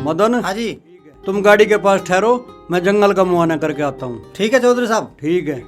मदन। हाँ जी। तुम गाड़ी के पास ठहरो, मैं जंगल का मुआयना करके आता हूँ। ठीक है चौधरी साहब। ठीक है।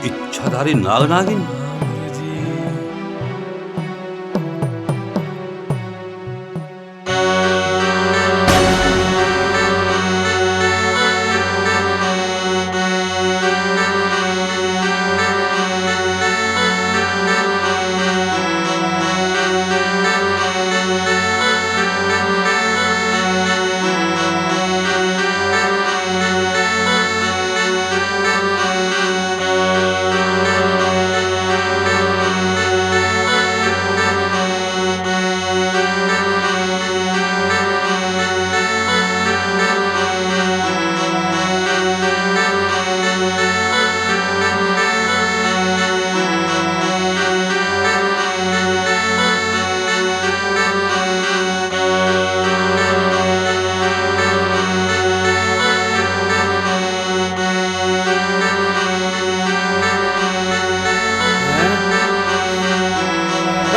इच्छाधारी नाग नागिन।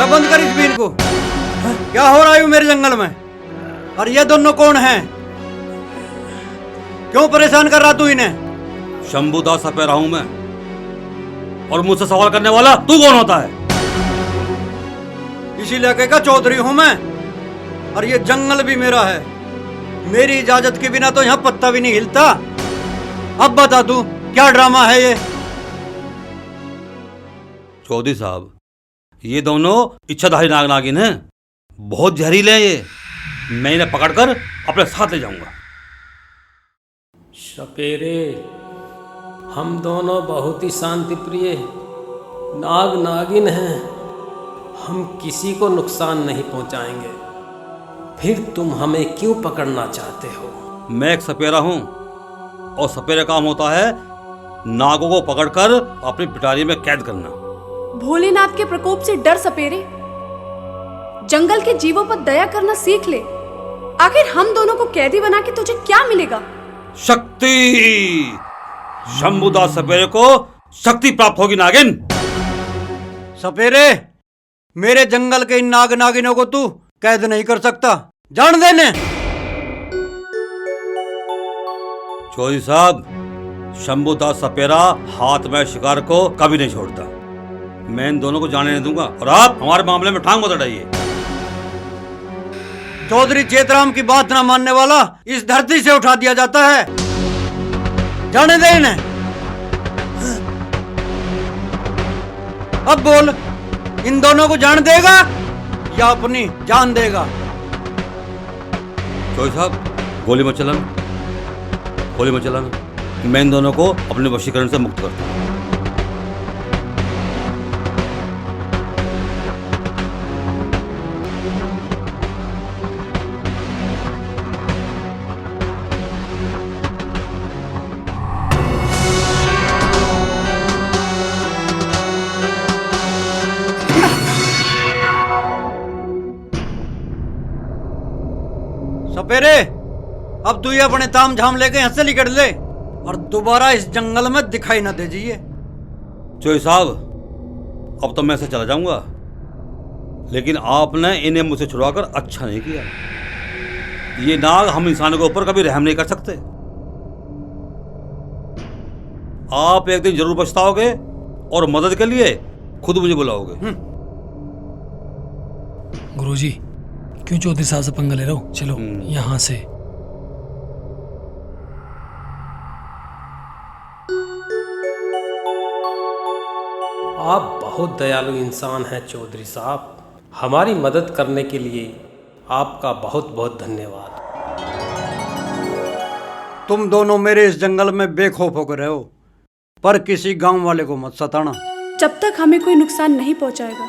बंद कर इस बीन को। क्या हो रहा है मेरे जंगल में? और ये दोनों कौन हैं? क्यों परेशान कर रहा तू इन्हें? शंभुदास सपेरा हूं मैं, और मुझसे सवाल करने वाला तू कौन होता है? इसी इलाके का चौधरी हूं मैं, और ये जंगल भी मेरा है। मेरी इजाजत के बिना तो यहाँ पत्ता भी नहीं हिलता। अब बता तू क्या ड्रामा है ये? चौधरी साहब, ये दोनों इच्छाधारी नाग नागिन हैं, बहुत जहरीले हैं ये। मैं इन्हें पकड़कर अपने साथ ले जाऊंगा। सपेरे, हम दोनों बहुत ही शांति प्रिय नाग नागिन हैं। हम किसी को नुकसान नहीं पहुंचाएंगे। फिर तुम हमें क्यों पकड़ना चाहते हो? मैं एक सपेरा हूँ और सपेरे का काम होता है नागों को पकड़कर अपनी पिटारी में कैद करना। भोलेनाथ के प्रकोप से डर सपेरे, जंगल के जीवों पर दया करना सीख ले। आखिर हम दोनों को कैदी बना के तुझे क्या मिलेगा? शक्ति। शंभुदास सपेरे को शक्ति प्राप्त होगी नागिन। सपेरे, मेरे जंगल के इन नाग नागिनों को तू कैद नहीं कर सकता, जान देने। चौधरी साहब, शंभुदास सपेरा हाथ में शिकार को कभी नहीं छोड़ता। मैं इन दोनों को जाने नहीं दूंगा और आप हमारे मामले में टांग मत अड़ाइए। चौधरी चेतराम की बात ना मानने वाला इस धरती से उठा दिया जाता है, जाने दे इन्हें। अब बोल, इन दोनों को जान देगा या अपनी जान देगा? चौधरी साहब, गोली मत चलाना, गोली मत चलाना। मैं इन दोनों को अपने वशीकरण से मुक्त करता हूं। सपेरे, अब तू ये अपने ताम झाम लेके यहाँ से निकल ले और दोबारा इस जंगल में दिखाई न दीजिए। चौधरी साहब, अब तो मैं ऐसे चला जाऊंगा, लेकिन आपने इन्हें मुझसे छुड़वाकर अच्छा नहीं किया। ये नाग हम इंसानों के ऊपर कभी रहम नहीं कर सकते। आप एक दिन जरूर पछताओगे और मदद के लिए खुद मुझे बुलाओगे। गुरुजी, क्यों चौधरी साहब से पंगा ले रहे हो? चलो यहाँ से। आप बहुत दयालु इंसान हैं चौधरी साहब। हमारी मदद करने के लिए आपका बहुत बहुत धन्यवाद। तुम दोनों मेरे इस जंगल में बेखौफ होकर रहो, पर किसी गांव वाले को मत सताना। जब तक हमें कोई नुकसान नहीं पहुंचाएगा,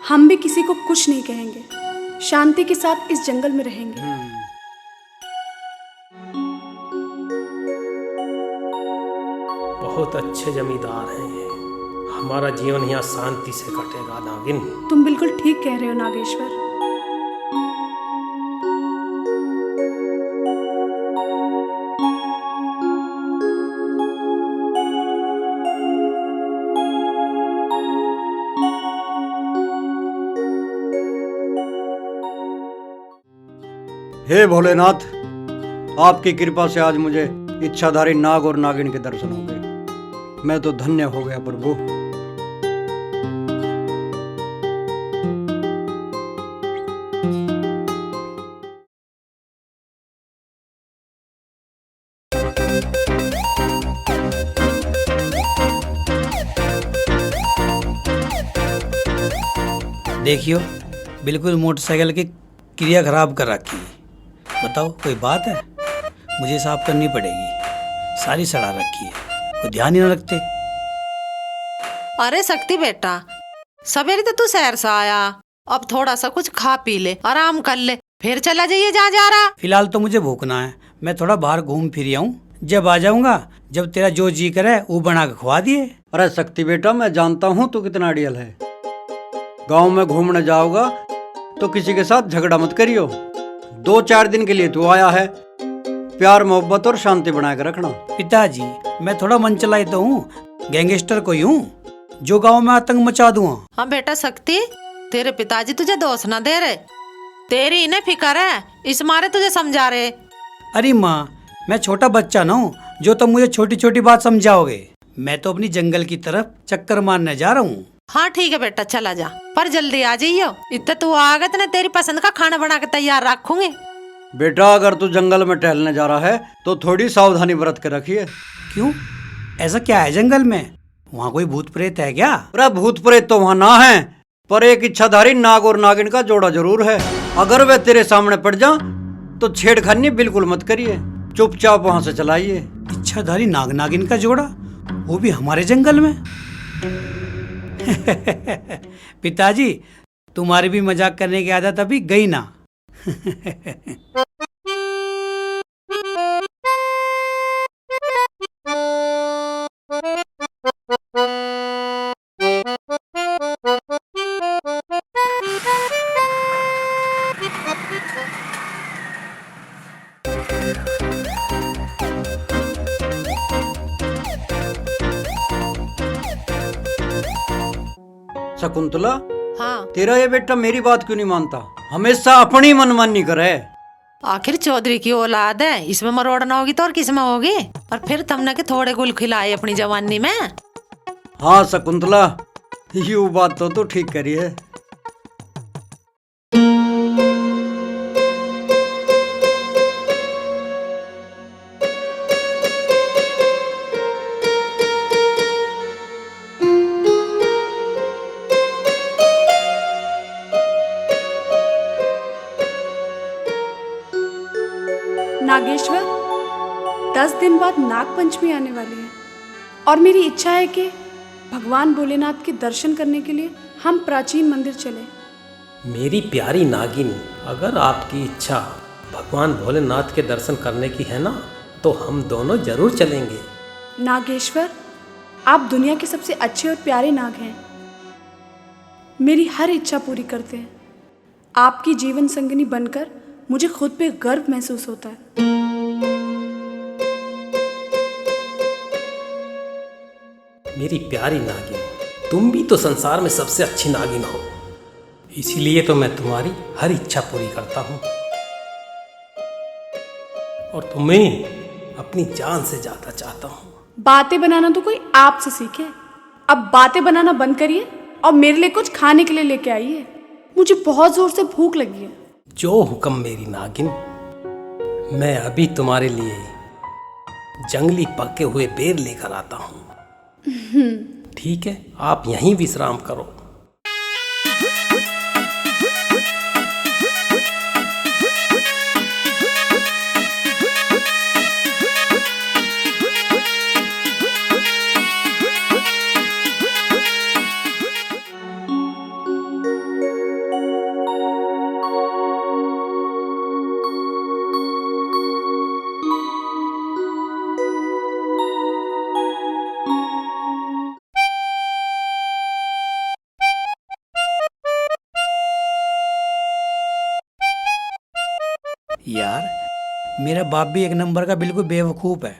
हम भी किसी को कुछ नहीं कहेंगे। शांति के साथ इस जंगल में रहेंगे। बहुत अच्छे जमींदार हैं ये। हमारा जीवन यहाँ शांति से कटेगा नागिन। तुम बिल्कुल ठीक कह रहे हो नागेश्वर। हे भोलेनाथ, आपकी कृपा से आज मुझे इच्छाधारी नाग और नागिन के दर्शन हो गए। मैं तो धन्य हो गया प्रभु। देखियो, बिल्कुल मोटरसाइकिल की क्रिया खराब कर रखी है। बताओ, कोई बात है? मुझे साफ करनी पड़ेगी। सारी सड़ा रखी है, कोई ध्यान ही न रखते। अरे शक्ति बेटा, सवेरे तो तू शहर से आया, अब थोड़ा सा कुछ खा पी ले, आराम कर ले, फिर चला जाइए जहाँ जा रहा। फिलहाल तो मुझे भूखना है। मैं थोड़ा बाहर घूम फिर आऊँ, जब आ जाऊंगा, जब तेरा जो जी करे वो बना के खवा दिए। अरे शक्ति बेटा, मैं जानता हूँ तू कितना अड़ियल है। गांव में घूमने जाओगा तो किसी के साथ झगड़ा मत करियो। 2-4 दिन के लिए तू आया है, प्यार मोहब्बत और शांति बना के रखना। पिताजी, मैं थोड़ा मन चलाई तो हूँ, गैंगस्टर कोई हूँ जो गांव में आतंक मचा दूँ। हाँ बेटा शक्ति, तेरे पिताजी तुझे दोष ना दे रहे, तेरी इन्हें फिक्र है, इस मारे तुझे समझा रहे। अरे माँ, मैं छोटा बच्चा ना हूँ जो तुम मुझे छोटी छोटी बात समझाओगे। मैं तो अपनी जंगल की तरफ चक्कर मारने जा रहा हूँ। हाँ ठीक है बेटा, चला जा, पर जल्दी आ जाइयो। इतना तू आ गए तो तेरी पसंद का खाना बना के तैयार रखूंगी। बेटा, अगर तू जंगल में टहलने जा रहा है तो थोड़ी सावधानी बरत के रखिए। क्यों? ऐसा क्या है जंगल में? वहाँ कोई भूत प्रेत है क्या? अरे भूत प्रेत तो वहां ना है, पर एक इच्छाधारी नाग और नागिन का जोड़ा जरूर है। अगर वे तेरे सामने पड़ जा तो छेड़खानी बिल्कुल मत करिए, चुपचाप वहां से चलाइए। इच्छाधारी नाग नागिन का जोड़ा, वो भी हमारे जंगल में? पिताजी, तुम्हारी भी मजाक करने की आदत अभी गई ना। शकुंतला, हाँ, तेरा ये बेटा मेरी बात क्यों नहीं मानता? हमेशा अपनी मनमानी करे। आखिर चौधरी की औलाद है, इसमें मरोड़ना होगी तो और किसमें होगी? और फिर तुमने के थोड़े गुल खिलाए अपनी जवानी में। हाँ शकुंतला, यू बात तो तू ठीक करी है। नागेश्वर, 10 दिन बाद नाग पंचमी आने वाली है और मेरी इच्छा है कि भगवान भोलेनाथ के दर्शन करने के लिए हम प्राचीन मंदिर चलें। मेरी प्यारी नागिन, अगर आपकी इच्छा भगवान भोलेनाथ के दर्शन करने की है ना, तो हम दोनों जरूर चलेंगे। नागेश्वर, आप दुनिया के सबसे अच्छे और प्यारे नाग हैं। मेरी हर इच्छा पूरी करते हैं। आपकी जीवन संगिनी बनकर मुझे खुद पे गर्व महसूस होता है। मेरी प्यारी नागिन, तुम भी तो संसार में सबसे अच्छी नागिन हो, इसीलिए तो मैं तुम्हारी हर इच्छा पूरी करता हूँ और तुम्हें अपनी जान से ज्यादा चाहता हूँ। बातें बनाना तो कोई आपसे सीखे। अब बातें बनाना बंद करिए और मेरे लिए कुछ खाने के लिए लेके आइए। मुझे बहुत जोर से भूख लगी है। जो हुक्म मेरी नागिन, मैं अभी तुम्हारे लिए जंगली पके हुए बेर लेकर आता हूँ। ठीक है, आप यहीं विश्राम करो। यार, मेरा बाप भी एक नंबर का बिल्कुल बेवकूफ़ है,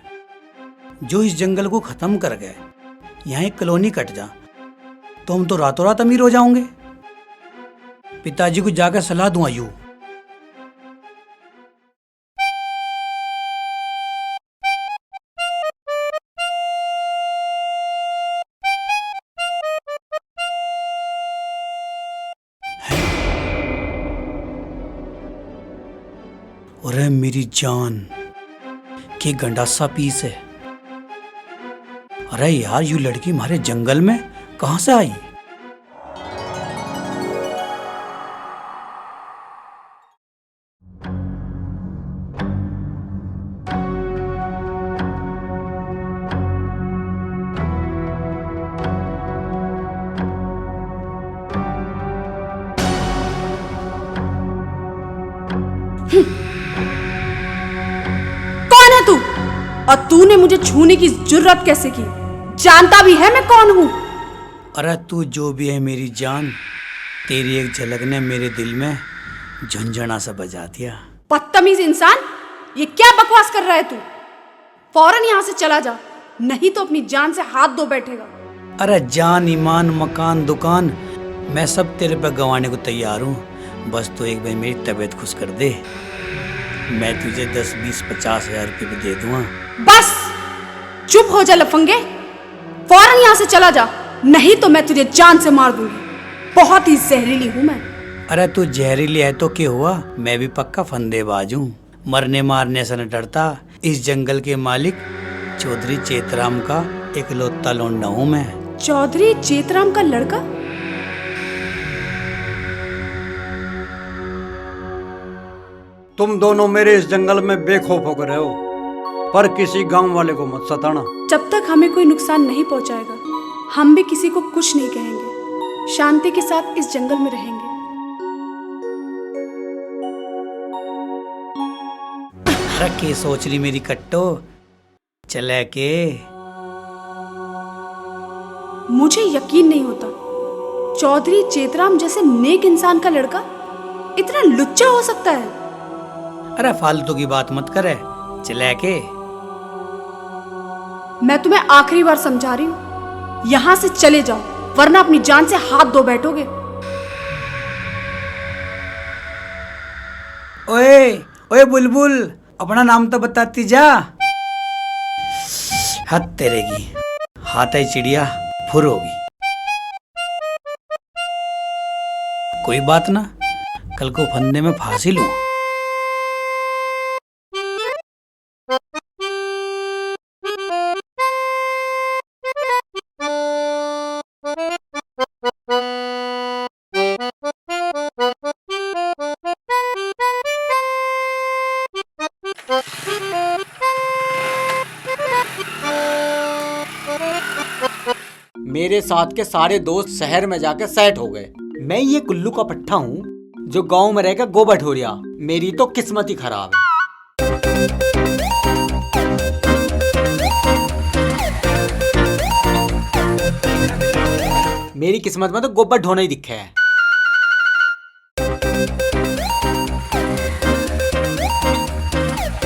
जो इस जंगल को ख़त्म कर गए। यहाँ एक कॉलोनी कट जा तो हम तो रातों रात अमीर हो जाओगे। पिताजी को जाकर सलाह दूँ यूं। अरे मेरी जान, के गंडासा पीस है। अरे यार, यू लड़की हमारे जंगल में कहां से आई? कौन है तू? और तूने मुझे छूने की जुर्रत कैसे की? जानता भी है मैं कौन हूँ? अरे तू जो भी है मेरी जान, तेरी एक झलक ने मेरे दिल में झंझना सा बजा दिया। बदतमीज इंसान, ये क्या बकवास कर रहा है तू? फौरन यहाँ से चला जा, नहीं तो अपनी जान से हाथ धो बैठेगा। अरे जान, ईमान, मकान, दुकान, मैं सब तेरे पे गंवाने को तैयार हूँ। बस तो एक बार मेरी तबीयत खुश कर दे, मैं तुझे 10, 20, 50 हजार रुपये भी दे दूंगा। बस चुप हो जा लफंगे, फौरन यहाँ से चला जा, नहीं तो मैं तुझे जान से मार दूंगी। बहुत ही जहरीली हूँ मैं। अरे तू जहरीली है तो क्या हुआ, मैं भी पक्का फंदेबाज हूँ। मरने मारने से न डरता। इस जंगल के मालिक चौधरी चेतराम का इकलौता लौंडा हूँ मैं। चौधरी चेतराम का लड़का? तुम दोनों मेरे इस जंगल में बेखौफ होकर रहो, पर किसी गांव वाले को मत सताना। जब तक हमें कोई नुकसान नहीं पहुंचाएगा, हम भी किसी को कुछ नहीं कहेंगे। शांति के साथ इस जंगल में रहेंगे। अरे के सोच रही मेरी कट्टो, चले के? मुझे यकीन नहीं होता चौधरी चेतराम जैसे नेक इंसान का लड़का इतना लुच्चा हो सकता है। अरे फालतू की बात मत करे, चले के? मैं तुम्हें आखिरी बार समझा रही हूँ, यहाँ से चले जाओ, वरना अपनी जान से हाथ धो बैठोगे। ओए ओए बुलबुल, अपना नाम तो बताती जा। हद तेरे की, हाथ है चिड़िया फुर होगी। कोई बात ना, कल को फंदे में फांसी लूं। मेरे साथ के सारे दोस्त शहर में जाकर सेट हो गए। मैं ये कुल्लू का पट्टा हूँ जो गांव में रहकर गोबर ढोरिया। मेरी तो किस्मत ही खराब है। मेरी किस्मत में तो गोबर ढोना ही दिखे है।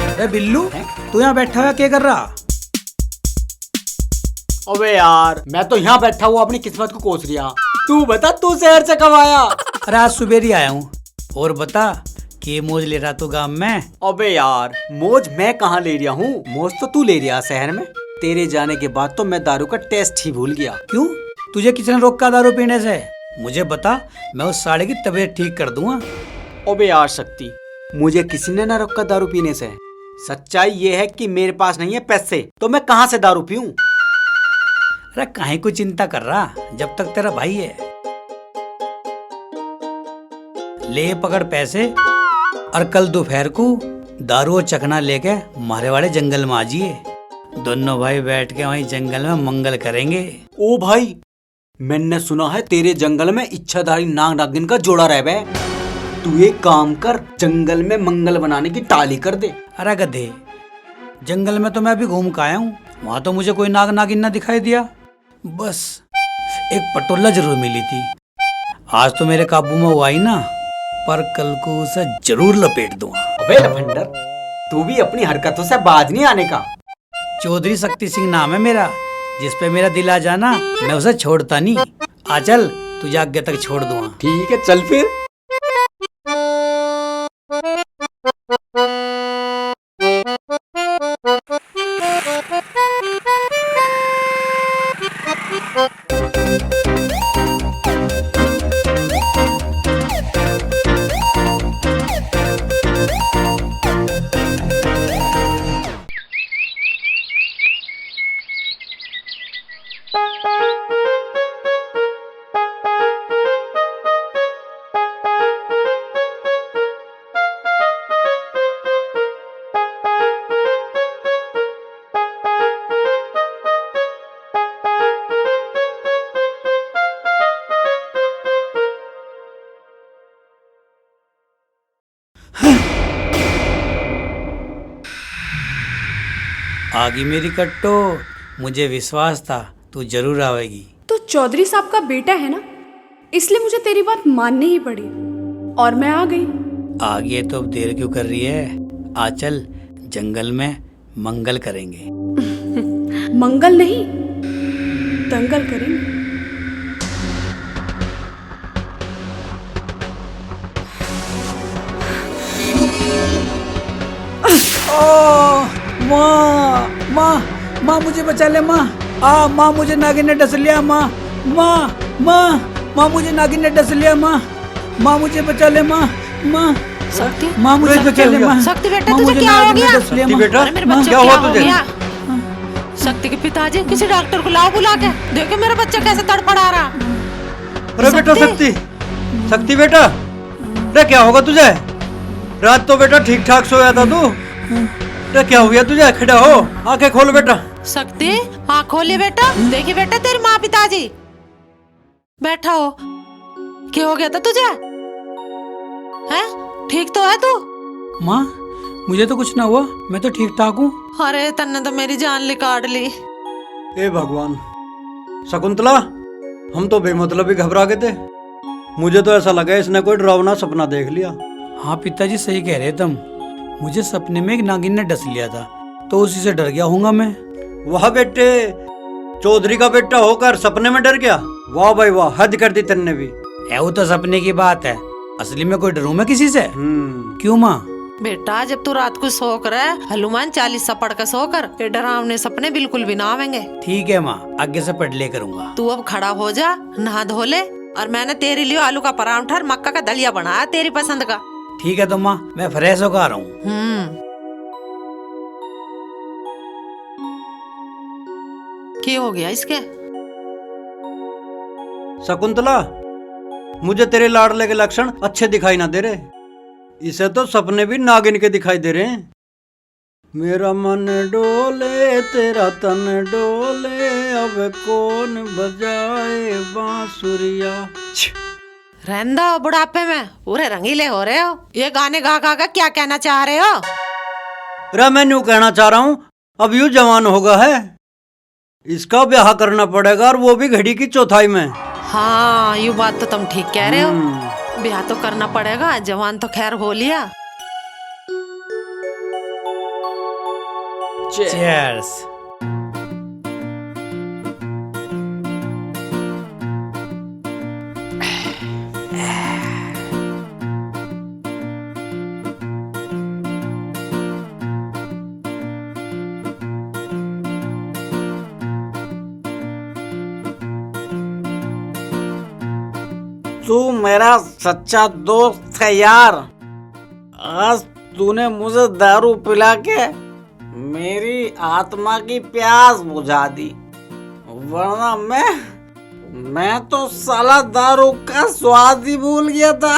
अरे बिल्लू, तू यहाँ बैठा हुआ क्या कर रहा? अबे यार, मैं तो यहाँ बैठा हुआ अपनी किस्मत को कोस रिया। तू बता, तू शहर से कब आया? अरे आज सुबह ही आया हूँ। और बता कि मौज ले रहा तू गांव में? अबे यार, मौज मैं कहाँ ले रहा हूँ, मौज तो तू ले रहा शहर में। तेरे जाने के बाद तो मैं दारू का टेस्ट ही भूल गया। क्यों, तुझे किसने रोका दारू पीने से? मुझे बता, मैं उस साले की तबीयत ठीक कर दूंगा। अबे यार शक्ति, मुझे किसी ने ना रोका दारू पीने से। सच्चाई ये है कि मेरे पास नहीं है पैसे, तो मैं कहाँ से दारू पीऊं? अरे काहे को चिंता कर रहा, जब तक तेरा भाई है। ले पकड़ पैसे, और कल दोपहर को दारू और चखना लेके मारे वाले जंगल में आ जाइए। दोनों भाई बैठ के वहीं जंगल में मंगल करेंगे। ओ भाई, मैंने सुना है तेरे जंगल में इच्छाधारी नाग नागिन का जोड़ा रह बे। तू एक काम कर, जंगल में मंगल बनाने की टाली कर दे। अरे गधे, जंगल में तो मैं अभी घूम के आया हूँ, वहां तो मुझे कोई नाग नागिन ना दिखाई दिया। बस एक पटोला जरूर मिली थी। आज तो मेरे काबू में वो आई ना, पर कल को उसे जरूर लपेट दूंगा। अबे लफंडर, तू भी अपनी हरकतों से बाज नहीं आने का। चौधरी शक्ति सिंह नाम है मेरा, जिस पे मेरा दिल आ जाना मैं उसे छोड़ता नहीं। आ चल, तुझे आगे तक छोड़ दूंगा। ठीक है, चल फिर। आगी मेरी कट्टो, मुझे विश्वास था तू जरूर आवेगी। तो चौधरी साहब का बेटा है ना, इसलिए मुझे तेरी बात माननी ही पड़ी और मैं आ गई। आगे तो अब देर क्यों कर रही है? आ चल, जंगल में मंगल करेंगे। मंगल नहीं, दंगल करेंगे। माँ माँ माँ, मुझे बचा ले माँ। माँ, मुझे नागिन ने डस लिया माँ। माँ माँ माँ, मुझे नागिन ने डस लिया माँ। माँ, मुझे बचा ले माँ। माँ शक्ति, माँ, मुझे बचा ले माँ। शक्ति बेटा, माँ, तुझे मुझे क्या हो नागिन ने गया? डस लिया शक्ति माँ। बेटा, अरे मेरे माँ, बच्चे क्या को हुआ क्या हो तुझे? गया? शक्ति के पिताजी, किसी डॉक्टर को लाओ बुला के, देखो मेरा बच्चा कैसे तड़फड़ा रहा। अरे बेटा शक्ति, शक्ति बेटा, अरे क्या होगा तुझे? रात तो बेटा ठीक ठाक सोया था तू, अरे क्या हो गया तुझे? खड़ा हो, आंखें खोल बेटा। शक्ति, हाँ खोलिए बेटा। देखिए बेटा तेरी माँ पिताजी। बैठा हो। क्या हो गया था तुझे? हैं? ठीक तो है तू? माँ, मुझे तो कुछ ना हुआ, मैं तो ठीक ठाक हूँ। अरे तन्ने तो मेरी जान निकाल ली। ए भगवान, शकुंतला, हम तो बेमतलब ही घबरा गए थे। मुझे तो ऐसा लगा इसने कोई डरावना सपना देख लिया। हाँ पिताजी, सही कह रहे तुम। मुझे सपने में एक नागिन ने डस लिया था, तो उसी से डर गया हूँगा मैं। वाह बेटे, चौधरी का बेटा होकर सपने में डर गया। वाह भाई वाह, हद कर दी तेने भी। वो तो सपने की बात है, असली में कोई डरूं मैं किसी से? क्यों माँ? बेटा जब तू रात को सो कर हनुमान 40 पढ़ कर सो कर, ये डरावने सपने बिल्कुल भी ना आवेंगे। ठीक है माँ, आगे से पढ़ ले करूँगा। तू अब खड़ा हो जा, नहा धो ले, और मैंने तेरे लिए आलू का पराठा और मक्का का दलिया बनाया तेरी पसंद का। ठीक है तो माँ, मैं फ्रेश होकर आ रहा हूँ। क्या हो गया इसके? शकुंतला, मुझे तेरे लाडले के लक्षण अच्छे दिखाई ना दे रहे। इसे तो सपने भी नागिन के दिखाई दे रहे हैं। मेरा मन डोले तेरा तन डोले, अब कौन बजाए बांसुरिया। रहंदा बुढ़ापे में पूरे रंगीले हो रहे हो। ये गाने गा गा क्या कहना चाह रहे हो? अरे मैं यूं कहना चाह रहा हूँ, अब यूं जवान होगा है, इसका ब्याह करना पड़ेगा, और वो भी घड़ी की चौथाई में। हाँ, ये बात तो तुम ठीक कह रहे हो। ब्याह तो करना पड़ेगा, जवान तो खैर हो लिया। Cheers. तू मेरा सच्चा दोस्त है यार। आज तूने मुझे दारू पिला के मेरी आत्मा की प्यास बुझा दी, वरना मैं तो साला दारू का स्वाद ही भूल गया था।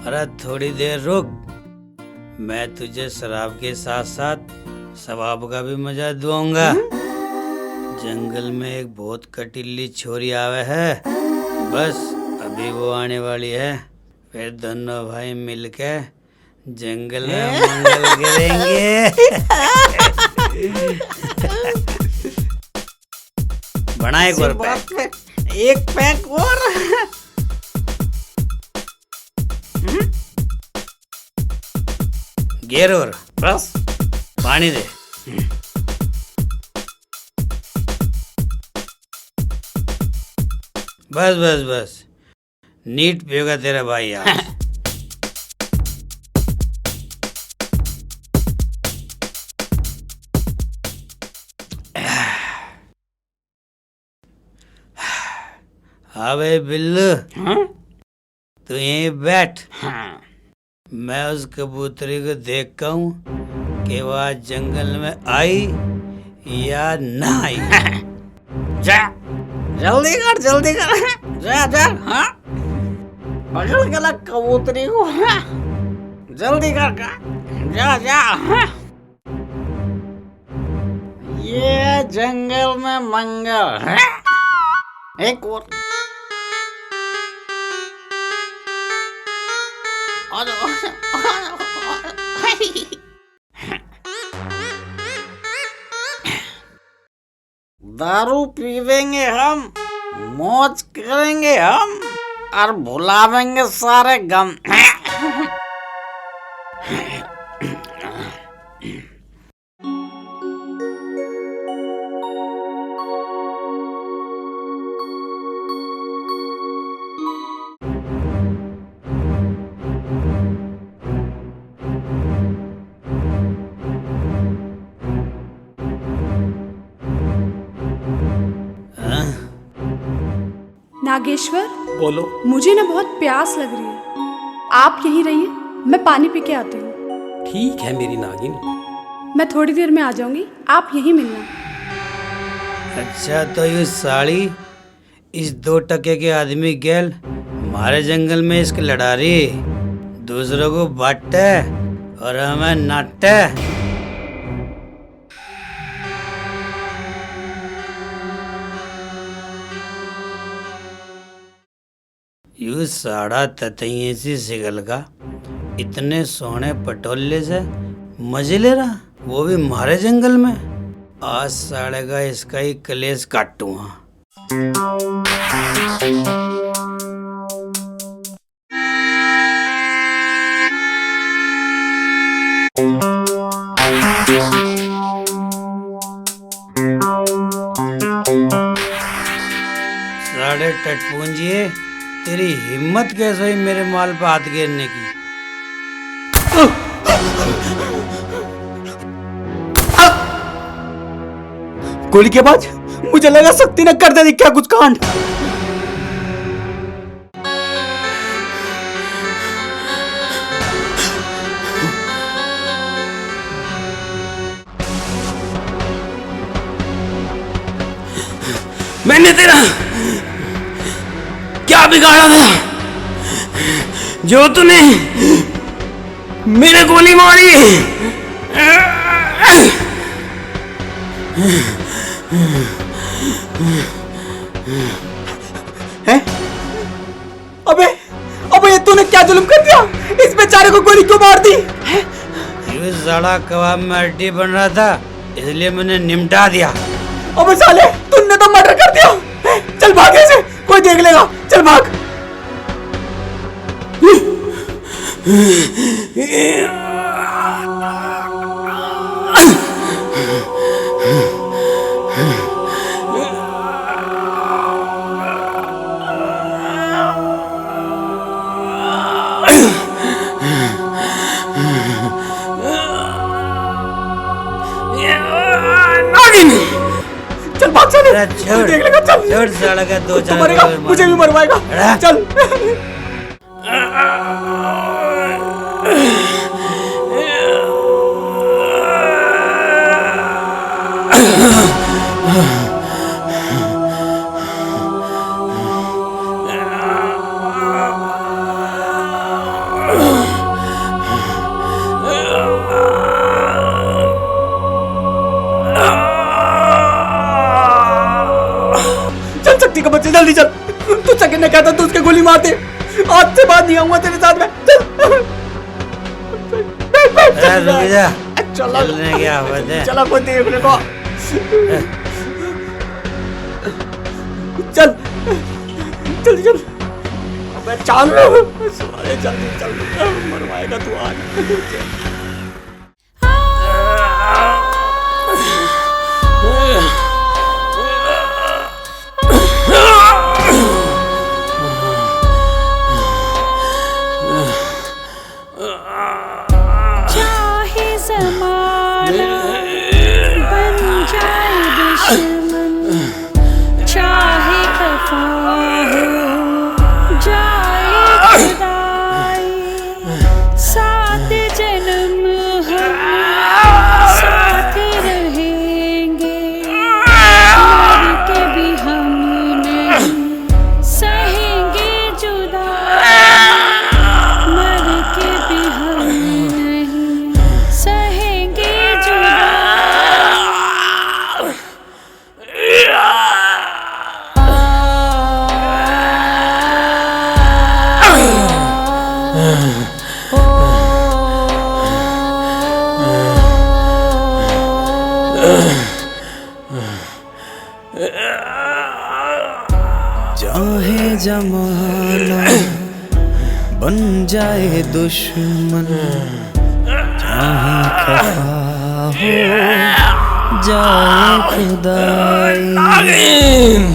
अरे थोड़ी देर रुक, मैं तुझे शराब के साथ साथ शबाब का भी मजा दूंगा। जंगल में एक बहुत कटीली छोरी आवे है, बस अभी वो आने वाली है, फिर दोनों भाई मिलके जंगल में मंगल करेंगे। बना एक और पैक। एक पैक और। गेर और बस पानी दे। बस बस बस, नीट पिएगा तेरा भाई यार। हाँ भाई बिल्लू, तू यहीं बैठ। मैं उस कबूतरी को देखता हूँ कि वह आज जंगल में आई या ना आई। जा, जल्दी कर जल्दी कर, जा जा। हाँ, पकड़ के लग कबूतरी को। जल्दी कर, जा जा। ये जंगल में मंगल है। एक और। दारू पीवेंगे हम, मौज करेंगे हम, और भुलावेंगे सारे गम। नागेश्वर, बोलो। मुझे ना बहुत प्यास लग रही है, आप यहीं रहिए, मैं पानी पी के आती हूँ। ठीक है मेरी नागिन, मैं थोड़ी देर में आ जाऊंगी, आप यहीं मिलना। अच्छा तो ये साड़ी इस 2 टके के आदमी गेल हमारे जंगल में इसके लड़ा रही, दूसरों को बांटे और हमें नाटे। यू साड़ा ततैये सी सिगल का इतने सोने पटोले से मजे ले रहा, वो भी हमारे जंगल में। आज साड़े का इसका ही कलेश काटूंगा। साढ़े टटपूंजिए, तेरी हिम्मत कैसे हुई मेरे माल पे हाथ गिरने की? गोली के बाद मुझे लगा शक्ति ने कर दे क्या कुछ कांड। मैंने तेरा क्या बिगाड़ा था जो तूने मेरे गोली मारी? है? अबे अबे तूने क्या जुल्म कर दिया, इस बेचारे को गोली क्यों मार दी? ये साड़ा कबाब में हड्डी बन रहा था इसलिए मैंने निमटा दिया। अबे साले तूने तो मर्डर कर दिया। चल भाग ऐसे, कोई देख लेगा, चल भाग। चल भाग चल, देख लेगा, चल छोड़ साला का दो तू मरेगा, मुझे भी मरवाएगा, चल। शक्ति का बच्चे जल्दी चल, तू सके ने कहता तू उसके गोली मार दे, आज से बाद नहीं आऊंगा तेरे साथ में। चल चलने की आवाज़ है। चला कोई देखने को, चल जल्दी चल। अबे चल जल्दी चल, मरवाएगा तू आज। चाहे जमाना बन जाए दुश्मन, चाहे खफा हो जाए खुदाई,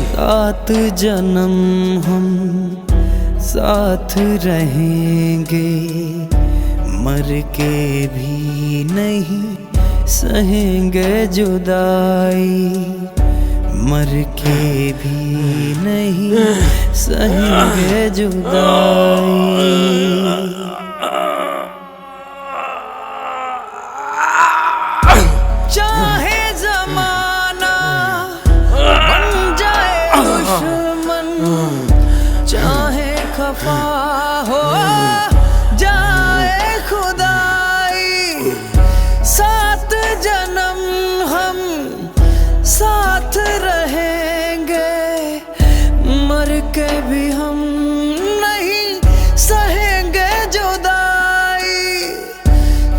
7 जन्म हम साथ रहेंगे, मर के भी नहीं सहेंगे जुदाई, मर के भी नहीं सहेंगे जुदाई। खफा हो जाए खुदाई, 7 जन्म हम साथ रहेंगे, मर के भी हम नहीं सहेंगे जुदाई,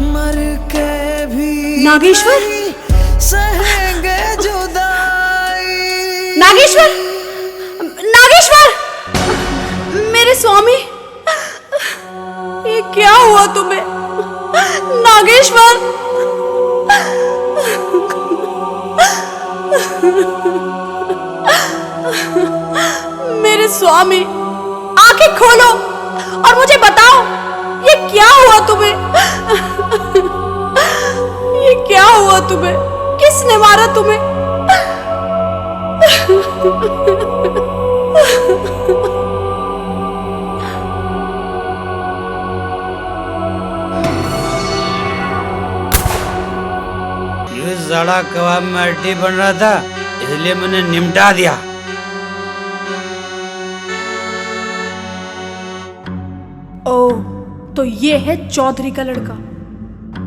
मर के भी नागेश्वर? नहीं सहेंगे जुदाई। नागेश्वर, नागेश्वर, मेरे स्वामी, ये क्या हुआ तुम्हें? नागेश्वर, मेरे स्वामी, आंखें खोलो और मुझे बताओ, ये क्या हुआ तुम्हें? ये क्या हुआ तुम्हें? किसने मारा तुम्हें? ये जड़ा कबाब में हड्डी बन रहा था, इसलिए मैंने निमटा दिया। ओह, तो ये है चौधरी का लड़का,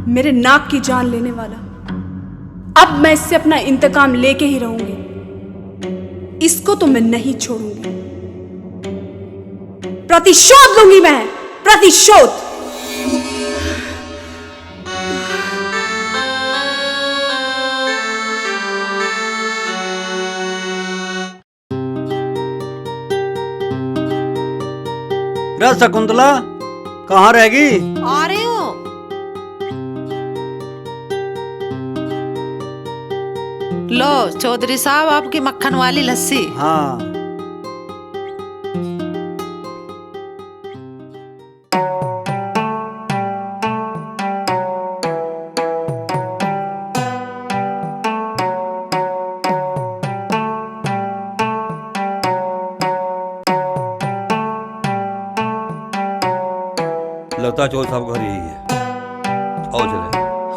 मेरे नाक की जान लेने वाला। अब मैं इससे अपना इंतकाम लेके ही रहूंगी, इसको तो मैं नहीं छोड़ूंगी। प्रतिशोध लूंगी मैं, प्रतिशोध। रे शकुंतला, कहाँ रहेगी? आ रही हूँ। लो चौधरी साहब, आपकी मक्खन वाली लस्सी। हाँ, लगता है चौधरी साहब घर यही है। आओ चले।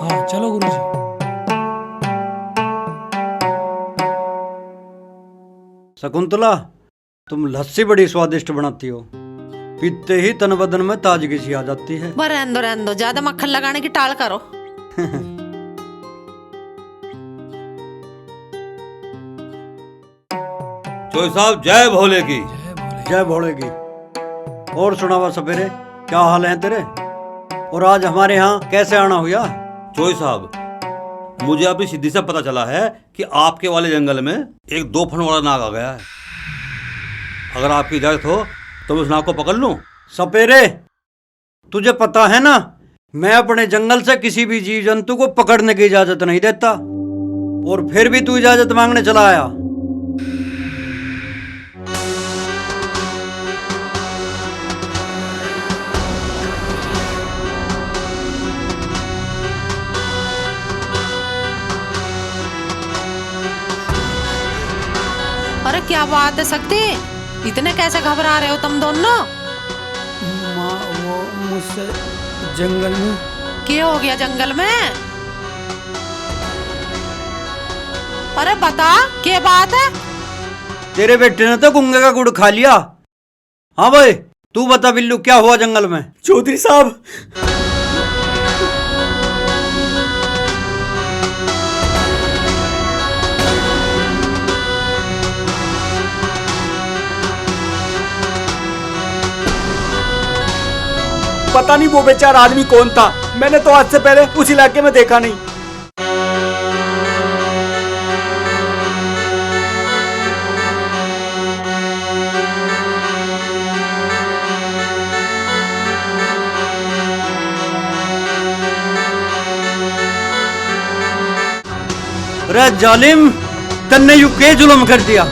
हाँ चलो गुरुजी। शकुंतला, तुम लस्सी बड़ी स्वादिष्ट बनाती हो, पीते ही तन बदन में ताजगी सी आ जाती है। बस रहने दो, ज्यादा मक्खन लगाने की टाल करो। चौधरी साहब जय भोले की। जय भोले की। और सुनावा सपेरे, क्या हाल है तेरे? और आज हमारे यहाँ कैसे आना हुआ? चौधरी साहब, मुझे अभी सिद्धि से पता चला है कि आपके वाले जंगल में एक 2 फन वाला नाग आ गया है। अगर आपकी इजाजत हो तो मैं उस नाग को पकड़ लूं? सपेरे, तुझे पता है ना, मैं अपने जंगल से किसी भी जीव जंतु को पकड़ने की इजाजत नहीं देता, और फिर भी तू इजाजत मांगने चला आया। अरे क्या बात है शक्ति, इतने कैसे घबरा रहे हो तुम दोनों? माँ, वो मुझसे जंगल में। क्या हो गया जंगल में? अरे बता, क्या बात है? तेरे बेटे ने तो गुंगे का गुड़ खा लिया। हाँ भाई, तू बता बिल्लू, क्या हुआ जंगल में? चौधरी साहब, पता नहीं वो बेचारा आदमी कौन था, मैंने तो आज से पहले उस इलाके में देखा नहीं। अरे जालिम, तन्ने यू के जुल्म कर दिया?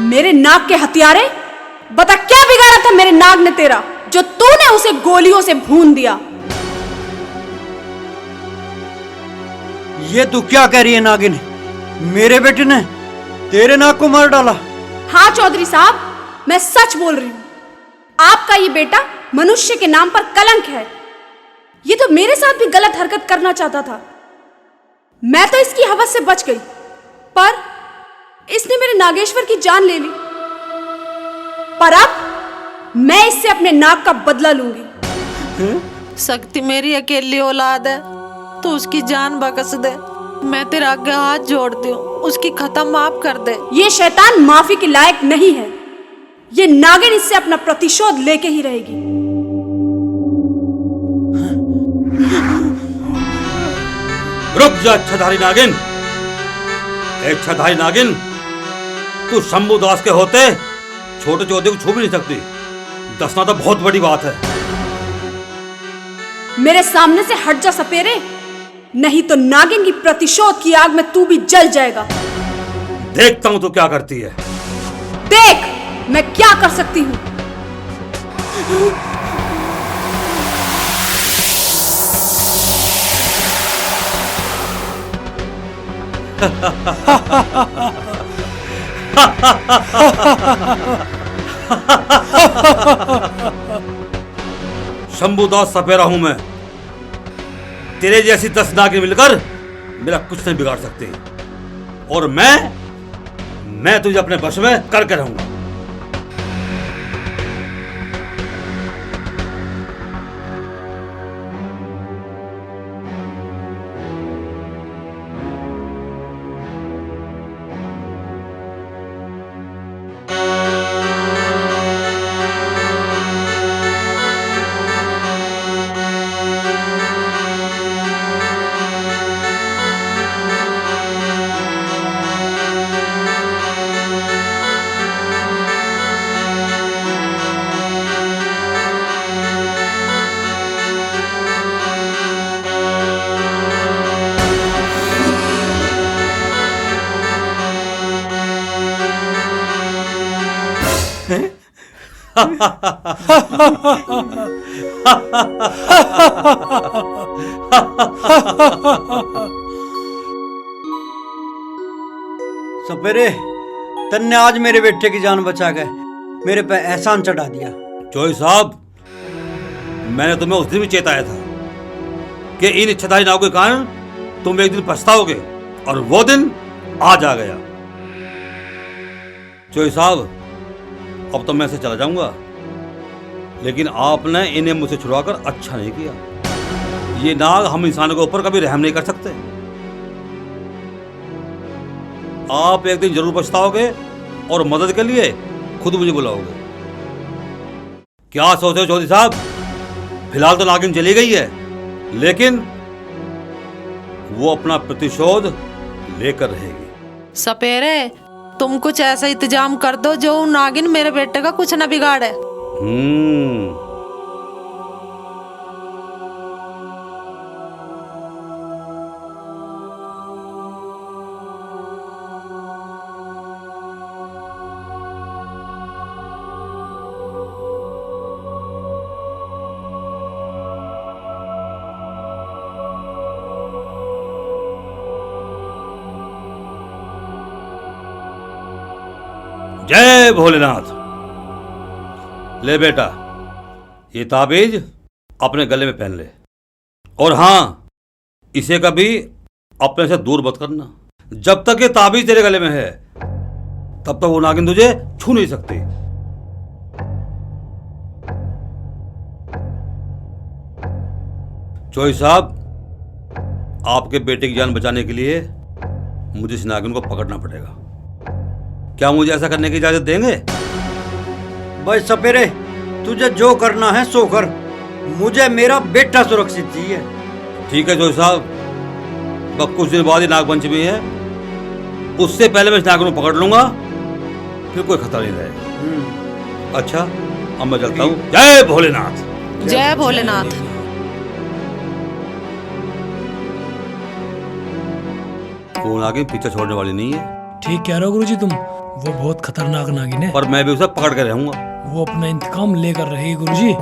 मेरे नाग के हथियारे, बता क्या बिगाड़ा था मेरे नाग ने तेरा, जो तूने उसे गोलियों से भून दिया? ये तू क्या कह रही है नागिन? मेरे बेटे ने तेरे नाग को मार डाला? हाँ चौधरी साहब, मैं सच बोल रही हूं। आपका ये बेटा मनुष्य के नाम पर कलंक है। ये तो मेरे साथ भी गलत हरकत करना चाहता था। मैं तो इसकी हवस से बच गई, पर इसने मेरे नागेश्वर की जान ले ली। पर अब मैं इससे अपने नाग का बदला लूंगी। शक्ति मेरी अकेली औलाद है, तो उसकी जान बख्श दे। मैं तेरे आगे हाथ जोड़ती हूँ, उसकी खत्म माफ कर दे। ये शैतान माफी के लायक नहीं है। ये नागिन इससे अपना प्रतिशोध लेके ही रहेगी। रुक जा इच्छाधारी नागिन। इच्छाधारी नागिन, तू शंभू दास के होते छोटे चौधरी को छू भी नहीं सकती। दसना तो बहुत बड़ी बात है। मेरे सामने से हट जा सपेरे, नहीं तो नागिन की प्रतिशोध की आग में तू भी जल जाएगा। देखता हूं तू क्या करती है। देख मैं क्या कर सकती हूं। शंभूदास सपेरा हूं मैं। तेरे जैसी 10 नागिन मिलकर मेरा कुछ नहीं बिगाड़ सकती। और मैं तुझे अपने वश में करके रहूंगा। सपेरे, तन्ने आज मेरे बेटे की जान बचा के मेरे पे एहसान चढ़ा दिया। चौधरी साहब, मैंने तुम्हें उस दिन भी चेताया था कि इन इच्छाधारी नाव के कारण तुम एक दिन पछताओगे, और वो दिन आज आ गया। चौधरी साहब, अब तो मैं से चला जाऊंगा, लेकिन आपने इन्हें मुझसे छुड़वाकर अच्छा नहीं किया। ये नाग हम इंसानों के ऊपर कभी रहम नहीं कर सकते। आप एक दिन जरूर पछताओगे और मदद के लिए खुद मुझे बुलाओगे। क्या सोचते हो चौधरी साहब? फिलहाल तो नागिन चली गई है, लेकिन वो अपना प्रतिशोध लेकर रहेगी। सपेरे, तुम कुछ ऐसा इंतजाम कर दो जो नागिन मेरे बेटे का कुछ न बिगाड़े। जय भोलेनाथ। ले बेटा, ये ताबीज अपने गले में पहन ले, और हाँ, इसे कभी अपने से दूर मत करना। जब तक ये ताबीज तेरे गले में है, तब तक वो नागिन तुझे छू नहीं सकती। चौधरी साहब, आपके बेटे की जान बचाने के लिए मुझे इस नागिन को पकड़ना पड़ेगा। क्या मुझे ऐसा करने की इजाजत देंगे? भाई सपेरे, तुझे जो करना है सो कर, मुझे मेरा बेटा सुरक्षित चाहिए। ठीक है चौधरी साहब, बस कुछ दिन बाद ही नागपंचमी है, उससे पहले मैं इस नागिन को पकड़ लूंगा, फिर कोई खतरा नहीं रहेगा। अच्छा, अब मैं चलता हूँ। जय भोलेनाथ। जय भोलेनाथ। वो नागिन पीछे छोड़ने वाली नहीं है। ठीक कह रहे हो गुरुजी तुम। वो बहुत खतरनाक नागिन है। पर मैं भी उसे पकड़ के रहूंगा। वो अपना इंतकाम लेकर रहेगी गुरुजी।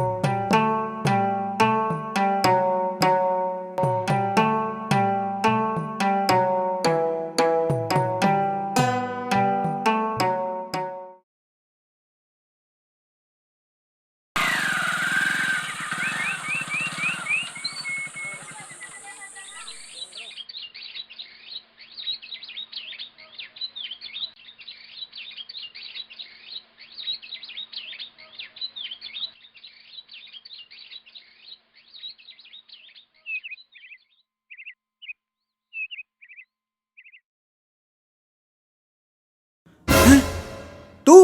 तू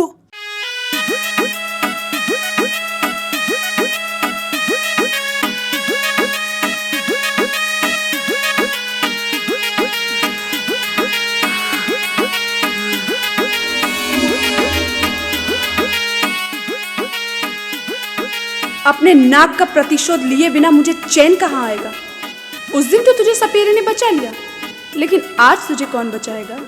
अपने नाक का प्रतिशोध लिए बिना मुझे चैन कहाँ आएगा। उस दिन तो तुझे सपेरे ने बचा लिया, लेकिन आज तुझे कौन बचाएगा।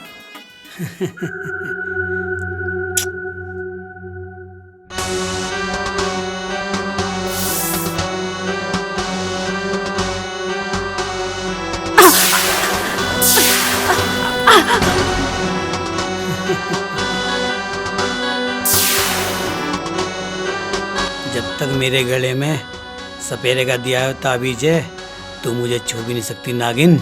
जब तक मेरे गले में सपेरे का दिया हुआ ताबीज है, तू मुझे छू भी नहीं सकती नागिन।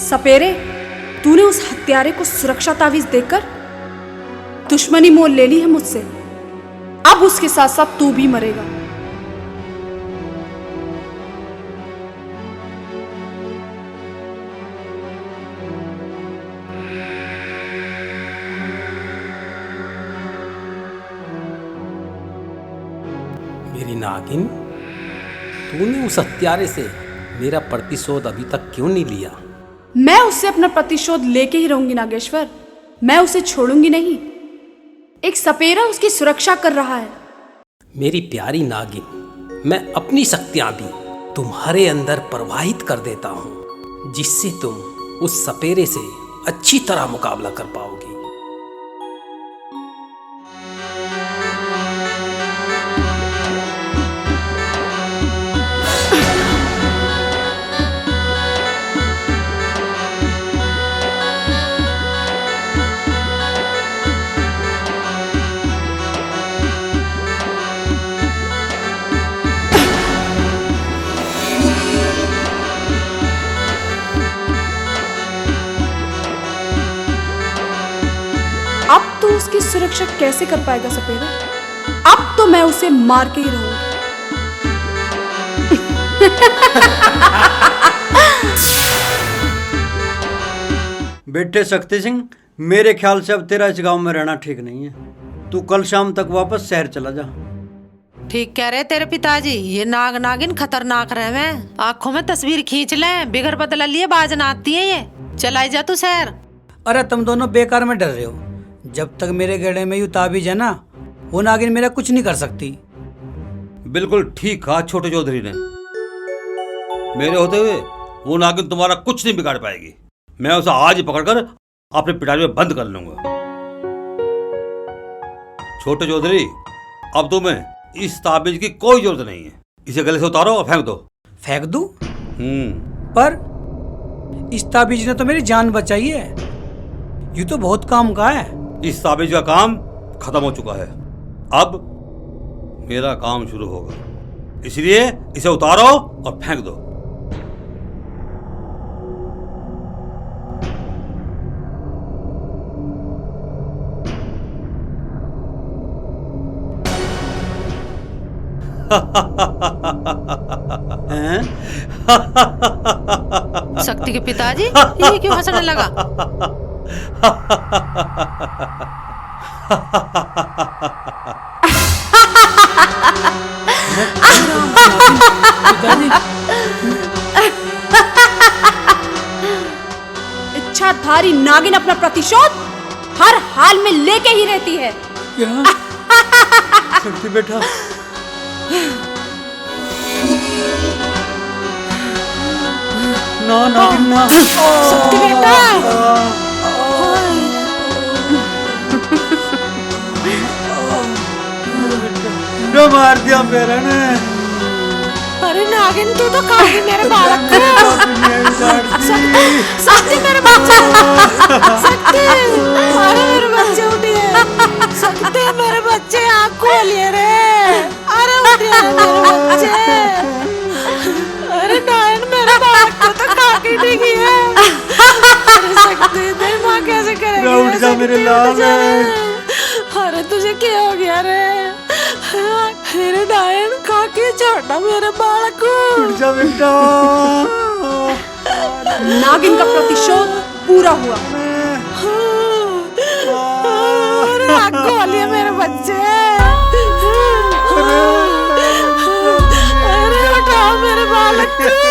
सपेरे, तूने उस हत्यारे को सुरक्षा तावीज देकर दुश्मनी मोल ले ली है मुझसे। अब उसके साथ साथ तू भी मरेगा। मेरी नागिन, तूने उस हत्यारे से मेरा प्रतिशोध अभी तक क्यों नहीं लिया? मैं उससे अपना प्रतिशोध लेके ही रहूंगी नागेश्वर। मैं उसे छोड़ूंगी नहीं। एक सपेरा उसकी सुरक्षा कर रहा है। मेरी प्यारी नागिन, मैं अपनी शक्तियां भी तुम्हारे अंदर प्रवाहित कर देता हूं, जिससे तुम उस सपेरे से अच्छी तरह मुकाबला कर पाओगी। अब तो उसकी सुरक्षा कैसे कर पाएगा सपेरा? अब तो मैं उसे मार के ही रहूंगी। बेटे शक्ति सिंह, मेरे ख्याल से अब तेरा इस गांव में रहना ठीक नहीं है। तू कल शाम तक वापस शहर चला जा। ठीक कह रहे तेरे पिताजी। ये नाग नागिन खतरनाक रहे हैं। आंखों में तस्वीर खींच लें, बिगर बदला लिए बाज ना आती है ये। चलाई जा तू शहर। अरे तुम दोनों बेकार में डर रहे हो। जब तक मेरे गले में यूं ताबीज है ना, वो नागिन मेरा कुछ नहीं कर सकती। बिल्कुल ठीक कहा छोटे चौधरी ने। मेरे होते हुए वो नागिन तुम्हारा कुछ नहीं बिगाड़ पाएगी। मैं उसे आज ही पकड़कर अपने पिटारी में बंद कर लूंगा। छोटे चौधरी, अब तुम्हें इस ताबीज की कोई जरूरत नहीं है। इसे गले से उतारो और फेंक दो। फेंक दूं? पर इस ताबीज ने तो मेरी जान बचाई है। ये तो बहुत काम का है। इस ताबीज का काम खत्म हो चुका है, अब मेरा काम शुरू होगा। इसलिए इसे उतारो और फेंक दो। शक्ति के पिताजी ये क्यों हंसने लगा? इच्छाधारी नागिन अपना प्रतिशोध हर हाल में लेके ही रहती है। क्या? शक्ति बेटा, ना नागिन ना। शक्ति बेटा, जो मार दिया मेरे ने। अरे नागिन तू तो खाएगी मेरे बालक को। शक्ति मेरे बच्चे, शक्ति, अरे मेरे बच्चे उठिए। शक्ति मेरे बच्चे आँख खोलिए रे। अरे उठिए मेरे बच्चे। अरे नायन मेरे बालक को तो खा के डिगी है। अरे शक्ति तेरी माँ कैसे करेगी? उठ जा मेरे लाल। अरे तुझे क्या हो गया रे? मेरे नायन खा के छोड़ा मेरे बालक को। उठ जा बेटा। नागिन का प्रतिशोध पूरा हुआ। अरे आँख खोलिए मेरे बच्चे। अरे उठाओ मेरे बालक को।